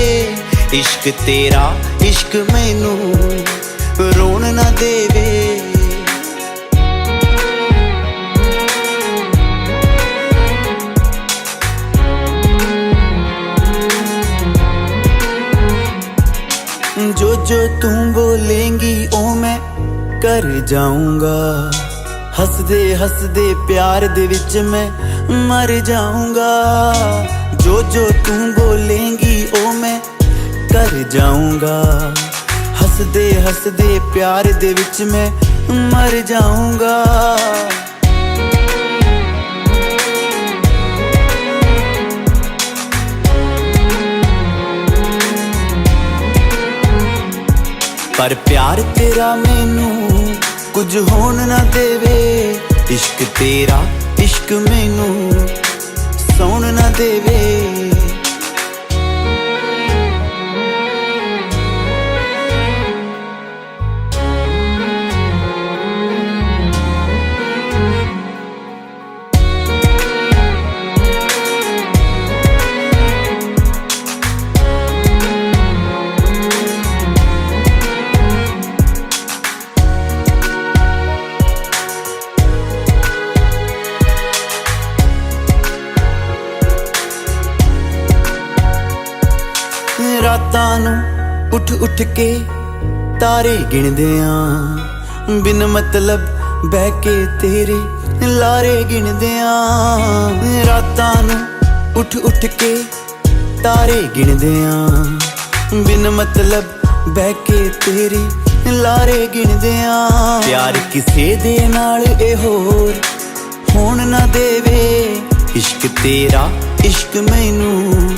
इश्क तेरा इश्क मैनू रोण ना देवे जो तू बोलेंगी ओ मैं कर जाऊंगा हसदे हसदे प्यार दे विच मैं मर जाऊंगा जो तू बोलेंगी ओ मैं कर जाऊंगा हसदे हसदे प्यार दे विच मैं मर जाऊंगा पर प्यार तेरा मैनू कुछ होन ना देवे इश्क तेरा इश्क मैनू सौण ना देवे ਰਾਤਾਂ ਨੂੰ ਉੱਠ ਉੱਠ ਕੇ ਤਾਰੇ ਗਿਣਦੇ ਆਂ ਬਿਨ ਮਤਲਬ ਬਹਿ ਕੇ ਤੇਰੇ ਲਾਰੇ ਗਿਣਦੇ ਆਂ ਰਾਤਾਂ ਨੂੰ ਉੱਠ ਉੱਠ ਕੇ ਤਾਰੇ ਗਿਣਦੇ ਆਂ ਬਿਨ ਮਤਲਬ ਬਹਿ ਕੇ ਤੇਰੇ ਲਾਰੇ ਗਿਣਦੇ ਆਂ ਪਿਆਰ ਕਿਸੇ ਦੇ ਨਾਲ ਇਹ ਹੋਰ ਹੋਣ ਨਾ ਦੇਵੇ ਇਸ਼ਕ ਤੇਰਾ ਇਸ਼ਕ ਮੈਨੂੰ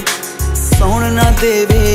ਸੌਣ ਨਾ ਦੇਵੇ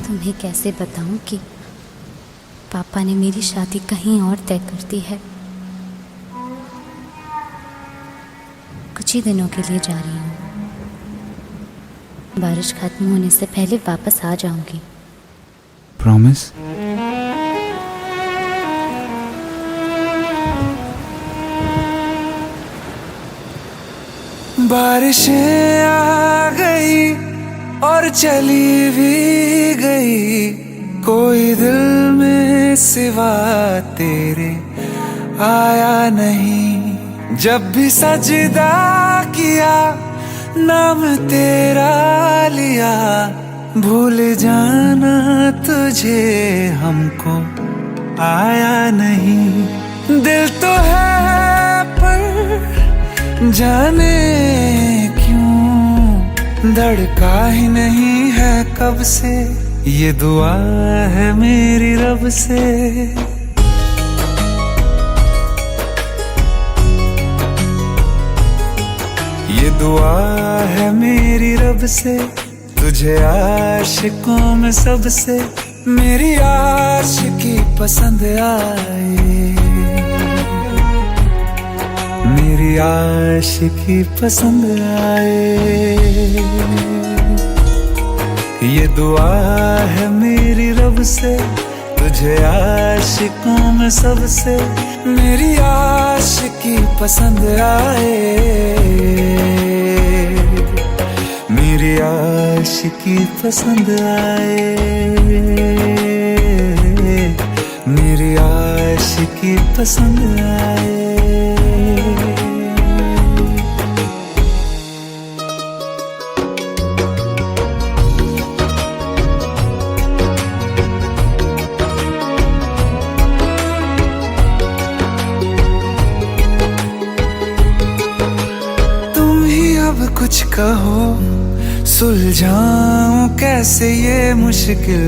तुम्हें कैसे बताऊं कि पापा ने मेरी शादी कहीं और तय कर दी है। कुछ ही दिनों के लिए जा रही हूँ। बारिश खत्म होने से पहले वापस आ जाऊंगी। प्रॉमिस? बारिशें आ गई और चली भी गई, कोई दिल में सिवा तेरे आया नहीं। जब भी सजदा किया नाम तेरा लिया, भूल जाना तुझे हमको आया नहीं। दिल तो है पर जाने क्यों धड़का ही नहीं है कब से, ये दुआ है मेरी रब से। ये दुआ है मेरी रब से, तुझे आशिकों में सबसे मेरी आशिकी पसंद आए, मेरी आशिकी पसंद आए। ये दुआ है मेरी रब से, तुझे आशिकों में सबसे मेरी आशिकी पसंद आए, मेरी आशिकी पसंद आए, मेरी आशिकी पसंद आए। कुछ कहो सुलझाऊं कैसे ये मुश्किल,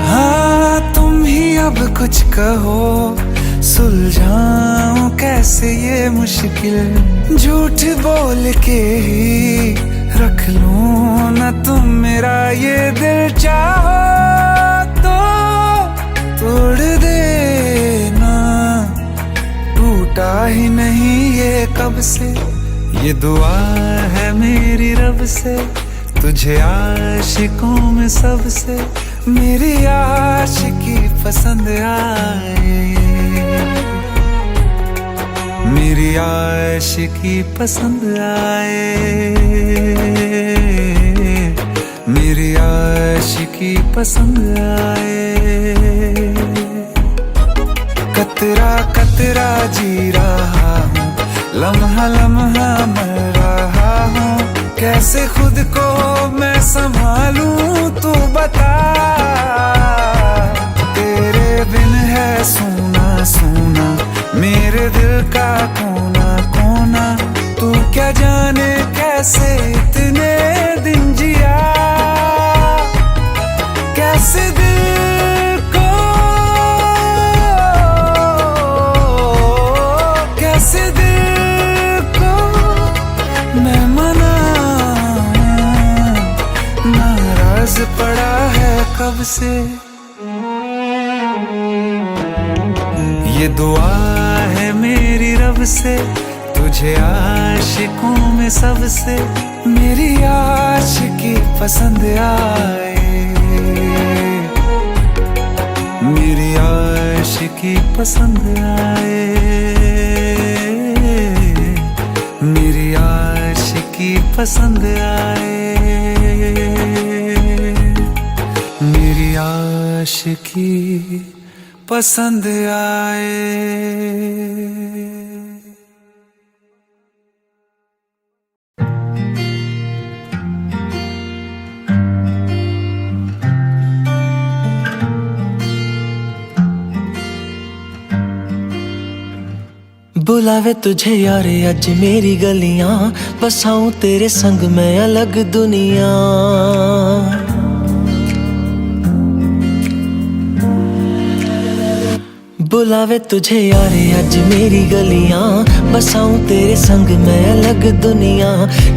हाँ तुम ही अब कुछ कहो सुलझाऊं कैसे ये मुश्किल। झूठ बोल के ही रख लूं ना तुम मेरा ये दिल, चाहो तो तोड़ देना, टूटा ही नहीं ये कब से। ये दुआ है मेरी रब से, तुझे आशिकों में सबसे मेरी आशिकी पसंद आए, मेरी आशिकी पसंद आए, मेरी आशिकी पसंद आए। कतरा कतरा जी रहा हूँ, लम्हा लम्हा मर रहा हूँ। कैसे खुद को मैं संभालूं तू बता, तेरे बिन है सूना सूना मेरे दिल का कोना कोना। तू क्या जाने कैसे इतने दिन जिया, कैसे दिल को, कैसे दिल को मैं मनाऊं, नाराज पड़ा है कब से। ये दुआ है मेरी रब से, तुझे आशिकों में सबसे मेरी आशिकी पसंद आए, मेरी आशिकी पसंद आए, मेरी आशिकी पसंद आए, मेरी आशिकी पसंद आए। बुलावे तुझे यारे अज मेरी गलियां, बसाऊं तेरे संग मैं अलग दुनिया। बुलावे तुझे यारे अज मेरी गलियां, बसाऊं तेरे संग मैं अलग दुनिया।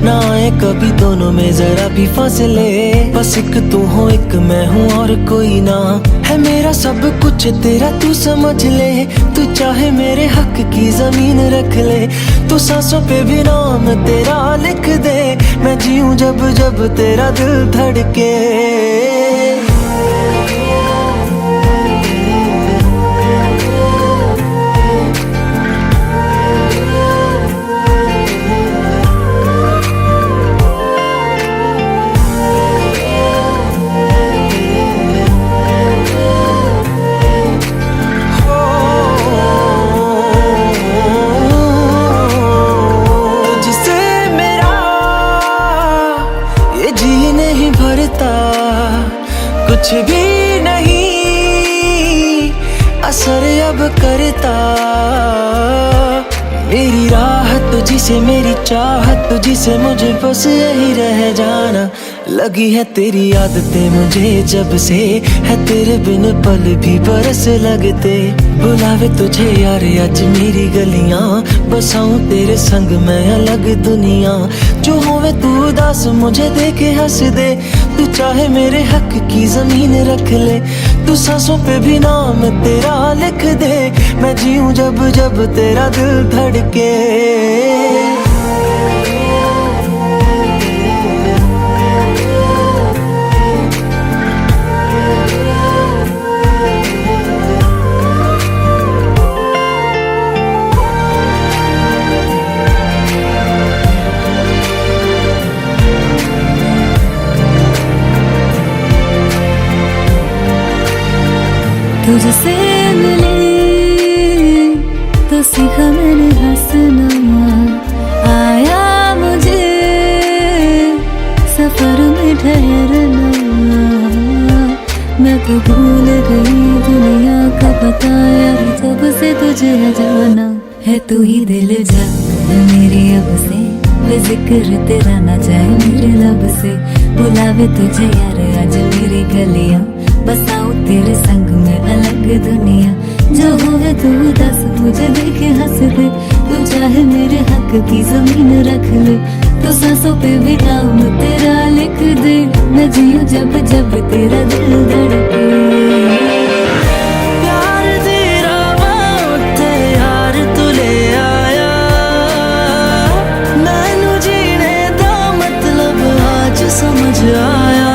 ना आए कभी दोनों में जरा भी फासले, बस एक तू हो एक मैं हूँ और कोई ना। है मेरा सब कुछ तेरा तू समझ ले, तू चाहे मेरे हक की जमीन रख ले। तू सांसों पे भी नाम तेरा लिख दे, मैं जीऊं जब जब तेरा दिल धड़के। कुछ भी नहीं असर अब करता, मेरी राह तुझी से मेरी चाहत तुझी से, मुझे बस यही रह जाना। लगी है तेरी आदतें मुझे जब से, है तेरे बिन पल भी बरस लगते। बुलावे तुझे यार आज मेरी गलियां, बसाऊं तेरे संग मैं अलग दुनिया। जो होवे तू उदास मुझे देखे हंस दे, तू चाहे मेरे हक की जमीन रख ले। तू सांसों पे भी नाम तेरा लिख दे, मैं जीऊं जब जब तेरा दिल धड़के। तुझसे मिली तो सीखा मैंने हंसना, आया मुझे सफर में ठहरना। मैं तो भूल गई दुनिया का पता यार, जब से तुझे जाना है तू ही दिल जा मेरी अब से, बेजिक्र तेरा ना जाए मेरे लब से। बुलावे तुझे यार आज मेरी गलियां, बसाऊं तेरे संग में अलग दुनिया। जो होवे तू दस मुझे देखे हंस दे, तू चाहे मेरे हक की जमीन रख ले। तो सांसों पे भी नाम तेरा लिख दे, मैं जीऊं जब जब तेरा दिल धड़के। प्यार तेरा वक्त यार तू ले आया, मैनू जीने दा मतलब आज समझ आया।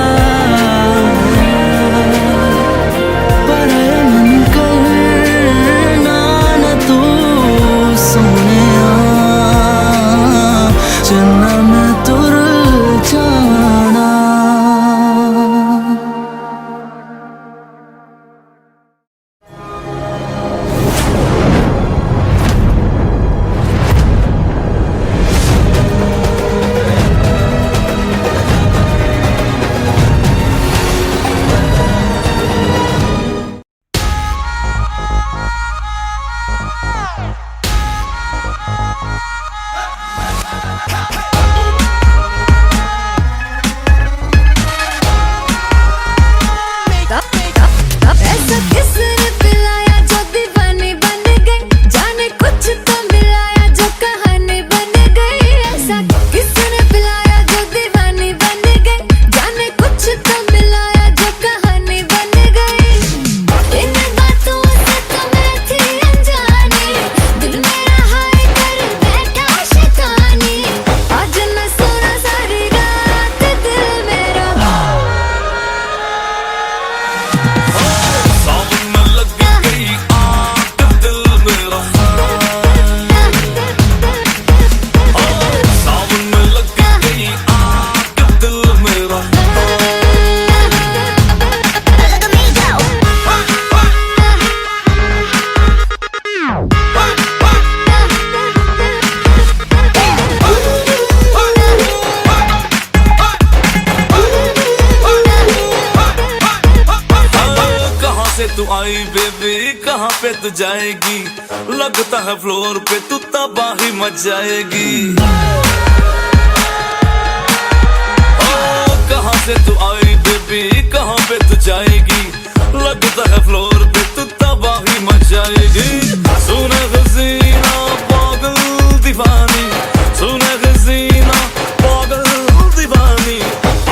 ऐसा किसने पिलाया जो दीवानी बन गई, जाने कुछ तो मिलाया जो कहानी बन गई। ऐसा किसने पिलाया जो दीवानी बन गई, जाने कुछ तो मिलाया जो कहानी बन गई। इन बातों से तो मैं थी अनजानी, दिल मेरा हाय कर बैठा शैतानी। आज मैं सोना सारी रात, दिल मेरा तू आई बेबी, कहाँ पे तू जाएगी? लगता है फ्लोर पे तू तबाही मच जाएगी। कहाँ से तू आई बेबी, कहाँ पे तू जाएगी? लगता है फ्लोर पे तू तबाही मच जाएगी। सुने हसीना पागल दीवानी, सुने हसीना पागल दीवानी।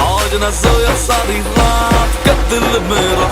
आज न सोया सारी रात का दिल मेरा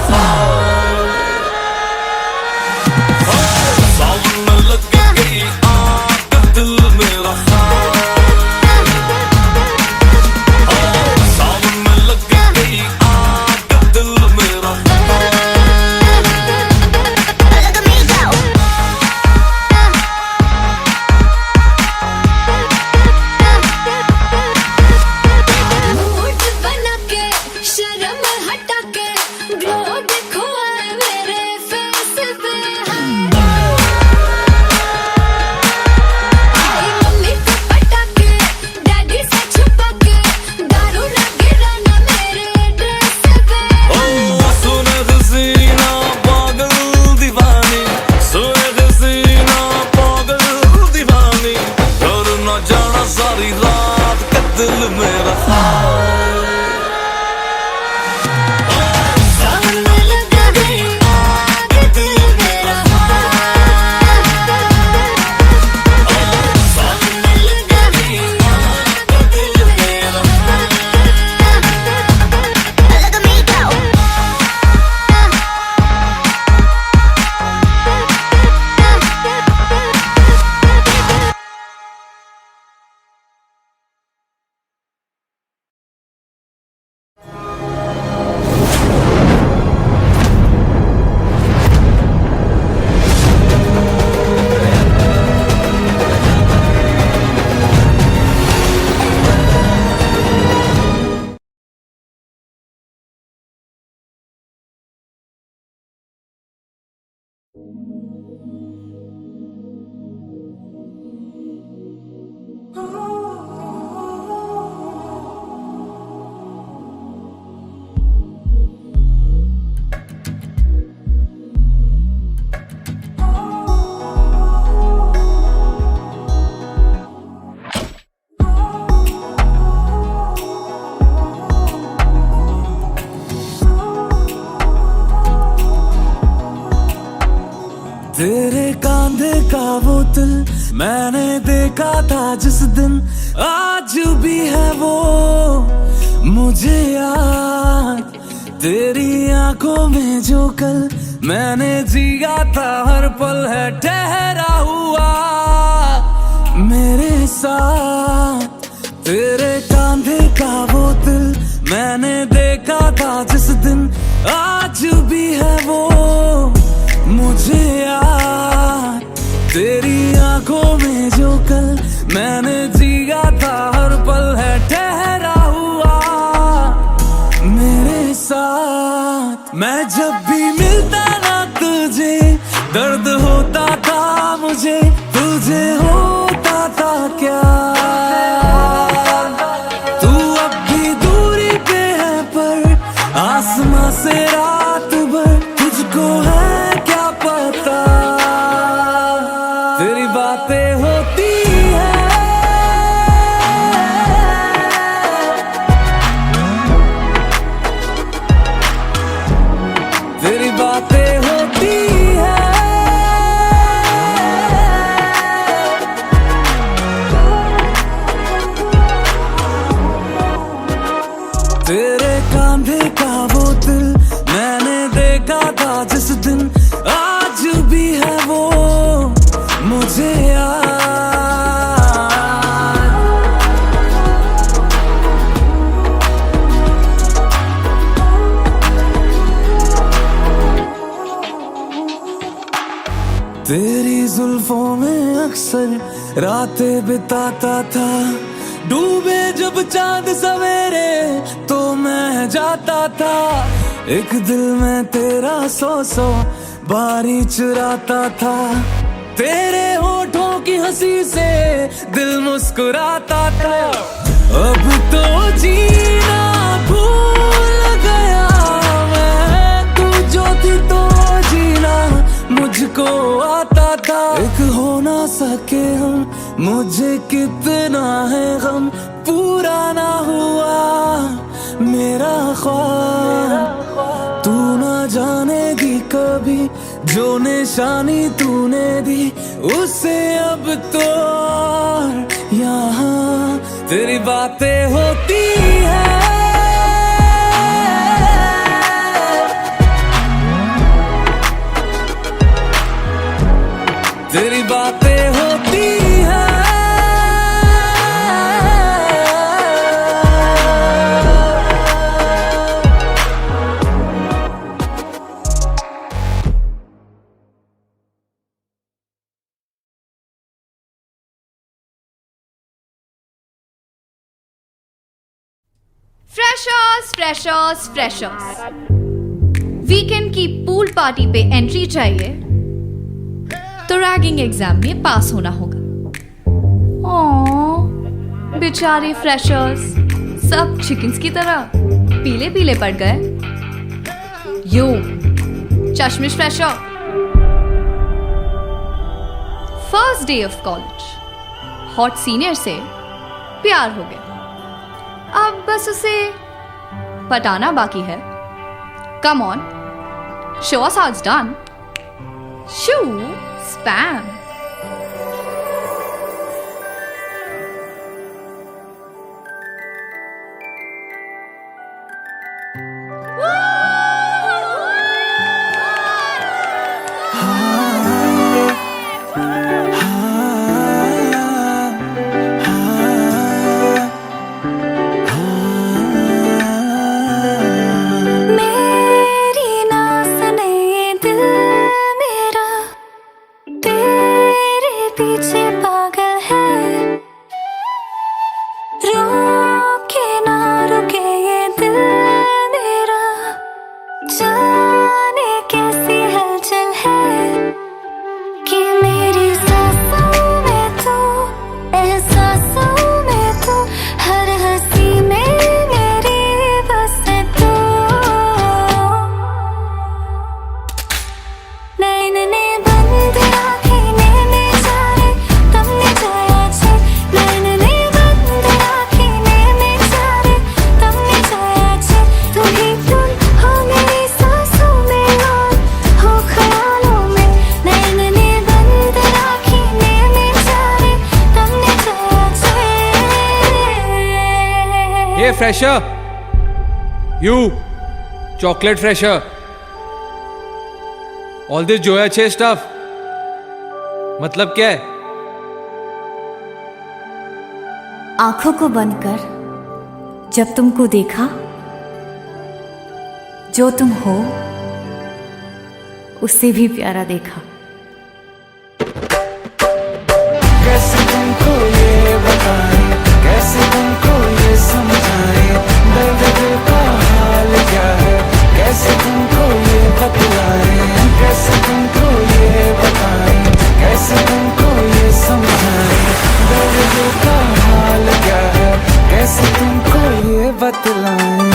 तेरे कांधे का वो दिल मैंने देखा था जिस दिन, आज भी है वो मुझे याद। तेरी आंखों में जो कल मैंने जिया था, हर पल है ठहरा हुआ मेरे साथ। तेरे कांधे का वो दिल मैंने देखा था जिस दिन, आज भी है वो मुझे याद। तेरी आंखों में जो कल मैंने जिया था, हर पल है ठहरा हुआ मेरे साथ। मैं जब भी मिलता ना तुझे, दर्द होता था मुझे, तुझे होता था क्या? तू अब भी दूरी पे है पर आसमां से रात भर तुझको है क्या पता। बातें होती है, तेरी बातें होती है, तेरे कांधे का वो दिल मैंने देखा था जिस दिन, आज भी है वो मुझे याद। तेरी जुल्फों में अक्सर रातें बिताता था, डूबे जब चांद सवेरे तो मैं जाता था, एक दिल में तेरा सौ बारी चुराता था, तेरे होठों की हंसी से दिल मुस्कुराता था। अब तो जीना भूल गया मैं, तू जो थी तो जीना मुझको आता था। एक हो ना सके हम, मुझे कितना है गम, पूरा ना हुआ मेरा ख्वाब। तू ना जानेगी कभी जो निशानी तूने दी, उसे अब तो यहाँ तेरी बातें होती है, तेरी बातें होती है। फ्रेशर्स वीकेंड की पूल पार्टी पे एंट्री चाहिए तो रैगिंग एग्जाम में पास होना होगा। ओह बेचारे फ्रेशर्स, सब चिकन्स की तरह पीले पीले पड़ गए। यो चश्मिश fresher, first day of college, hot senior से प्यार हो गया, अब बस उसे पटाना बाकी है। Come on, show us how it's done. Shoe spam. Fresher, you chocolate fresher, all this Joya Chase stuff मतलब क्या है? आंखों को बंद कर जब तुमको देखा, जो तुम हो उससे भी प्यारा देखा। कैसे तुमको ये बताएं, कैसे तुमको ये समझाएं, दर्द दिल का हाल क्या है, कैसे तुमको ये बतलाएं, कैसे तुमको ये बताएं, कैसे तुमको ये समझाएं, दर्द दिल का हाल क्या है, कैसे तुमको ये बतलाएं।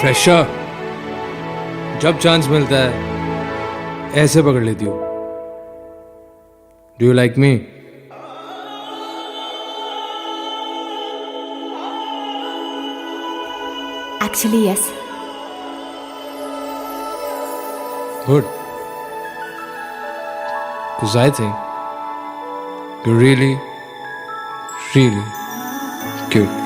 फ्रेशर, जब चांस मिलता है ऐसे पकड़ लेती हो. Do you like me? Actually yes. Good. Because I think you're really, really cute.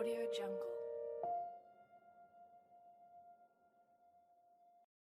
Audio Jungle.